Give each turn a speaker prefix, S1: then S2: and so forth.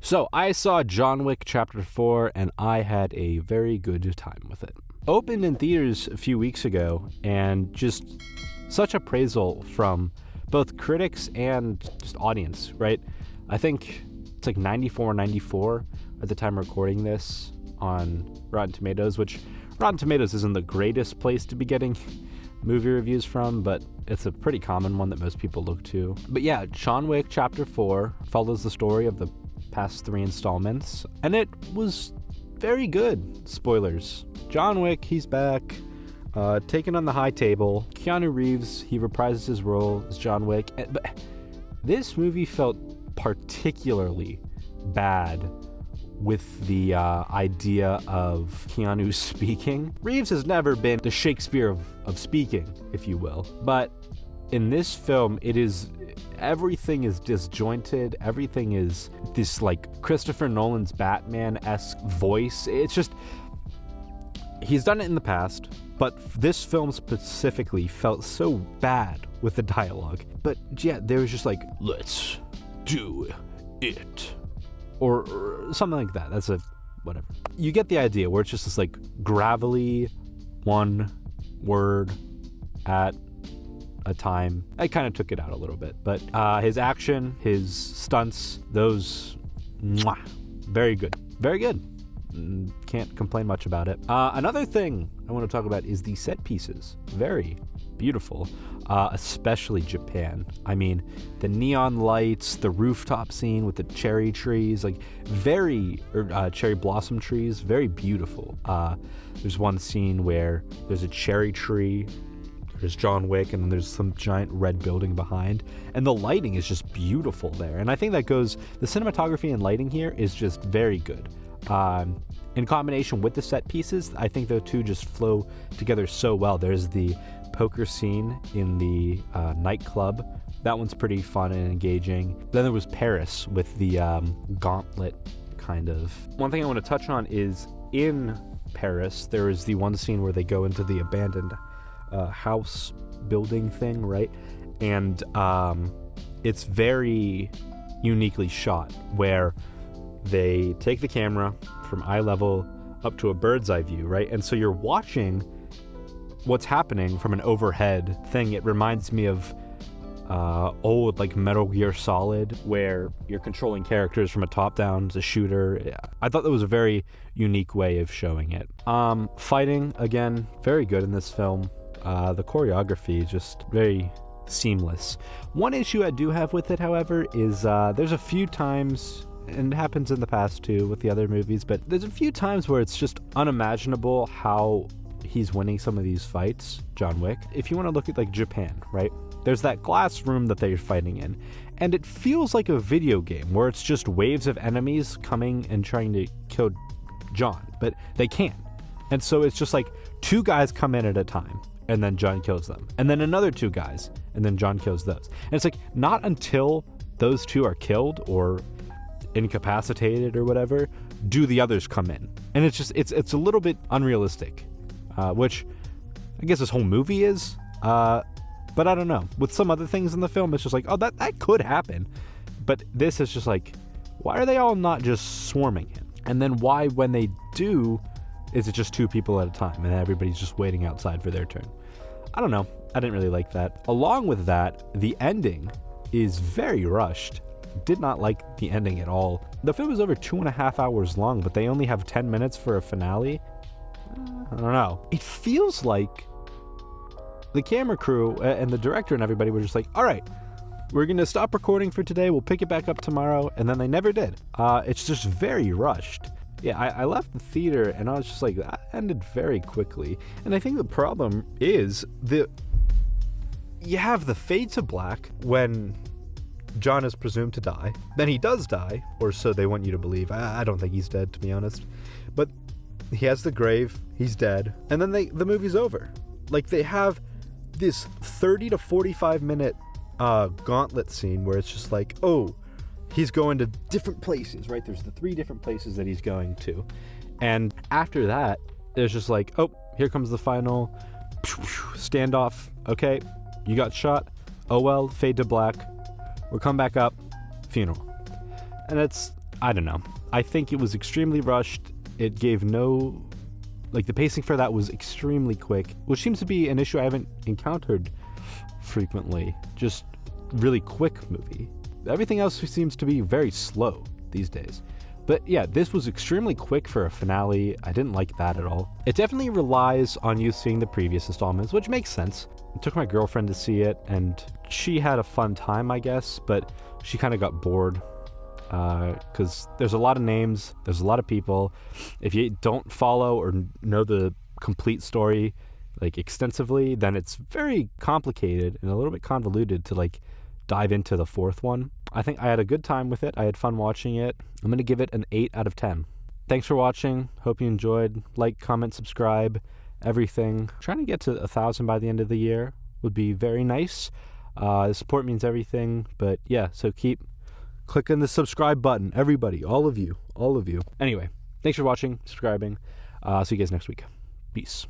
S1: So I saw John Wick Chapter 4 and I had a very good time with it. Opened in theaters a few weeks ago and just such appraisal from both critics and just audience, right? I think it's like 94 at the time recording this on Rotten Tomatoes, which Rotten Tomatoes isn't the greatest place to be getting movie reviews from, but it's a pretty common one that most people look to. But yeah, John Wick Chapter 4 follows the story of the past 3 installments, and it was very good. Spoilers. John Wick, he's back, taking on the high table. Keanu Reeves, he reprises his role as John Wick. But this movie felt particularly bad with the idea of Keanu speaking. Reeves has never been the Shakespeare of speaking, if you will. But in this film, everything is disjointed. Everything is this like Christopher Nolan's Batman-esque voice. It's just, he's done it in the past, but this film specifically felt so bad with the dialogue. But yeah, there was just like, let's do it. Or something like that. That's whatever. You get the idea where it's just this like gravelly one word at a time. I kind of took it out a little bit, but his action, his stunts, those, very good. Very good. Can't complain much about it. Another thing I want to talk about is the set pieces. Very beautiful, especially Japan. I mean, the neon lights, the rooftop scene with the cherry trees, like cherry blossom trees, very beautiful. There's one scene where there's a cherry tree, there's John Wick, and then there's some giant red building behind, and the lighting is just beautiful there. And I think that the cinematography and lighting here is just very good. In combination with the set pieces, I think the two just flow together so well. There's the poker scene in the nightclub. That one's pretty fun and engaging. Then there was Paris with the gauntlet kind of. One thing I want to touch on is in Paris, there is the one scene where they go into the abandoned house building thing, right? And it's very uniquely shot, where they take the camera from eye level up to a bird's eye view, right? And so you're watching what's happening from an overhead thing. It reminds me of old like Metal Gear Solid, where you're controlling characters from a top down as a shooter. Yeah. I thought that was a very unique way of showing it. Fighting, again, very good in this film. The choreography just very seamless. One issue I do have with it, however, is there's a few times, and it happens in the past too with the other movies, but there's a few times where it's just unimaginable how he's winning some of these fights, John Wick. If you want to look at like Japan, right? There's that glass room that they're fighting in, and it feels like a video game where it's just waves of enemies coming and trying to kill John, but they can't. And so it's just like 2 guys come in at a time, and then John kills them. And then another 2 guys, and then John kills those. And it's like, not until those 2 are killed or incapacitated or whatever, do the others come in. And it's just, it's a little bit unrealistic, which I guess this whole movie is, but I don't know. With some other things in the film, it's just like, oh, that could happen. But this is just like, why are they all not just swarming him? And then why, when they do, is it just 2 people at a time and everybody's just waiting outside for their turn? I don't know. I didn't really like that. Along with that, the ending is very rushed. Did not like the ending at all. The film is over 2.5 hours long, but they only have 10 minutes for a finale. I don't know. It feels like the camera crew and the director and everybody were just like, all right, we're going to stop recording for today. We'll pick it back up tomorrow. And then they never did. It's just very rushed. Yeah, I left the theater and I was just like, that ended very quickly. And I think the problem is you have the fade to black when John is presumed to die. Then he does die, or so they want you to believe. I don't think he's dead, to be honest. But he has the grave, he's dead, and then the movie's over. Like, they have this 30 to 45 minute gauntlet scene where it's just like, oh, he's going to different places, right? There's the 3 different places that he's going to. And after that, there's just like, oh, here comes the final standoff. Okay, you got shot. Oh well, fade to black. We'll come back up. Funeral. And it's I don't know. I think it was extremely rushed. It gave no... Like, the pacing for that was extremely quick, which seems to be an issue I haven't encountered frequently. Just really quick movie. Everything else seems to be very slow these days. But yeah, this was extremely quick for a finale. I didn't like that at all. It definitely relies on you seeing the previous installments, which makes sense. I took my girlfriend to see it, and she had a fun time, I guess, but she kind of got bored. Because there's a lot of names, there's a lot of people. If you don't follow or know the complete story like extensively, then it's very complicated and a little bit convoluted to like dive into the fourth one. I think I had a good time with it. I had fun watching it. I'm going to give it an 8 out of 10. Thanks for watching. Hope you enjoyed. Like, comment, subscribe, everything. Trying to get to 1,000 by the end of the year would be very nice. The support means everything, but yeah, so keep clicking the subscribe button. Everybody, all of you. Anyway, thanks for watching, subscribing. See you guys next week. Peace.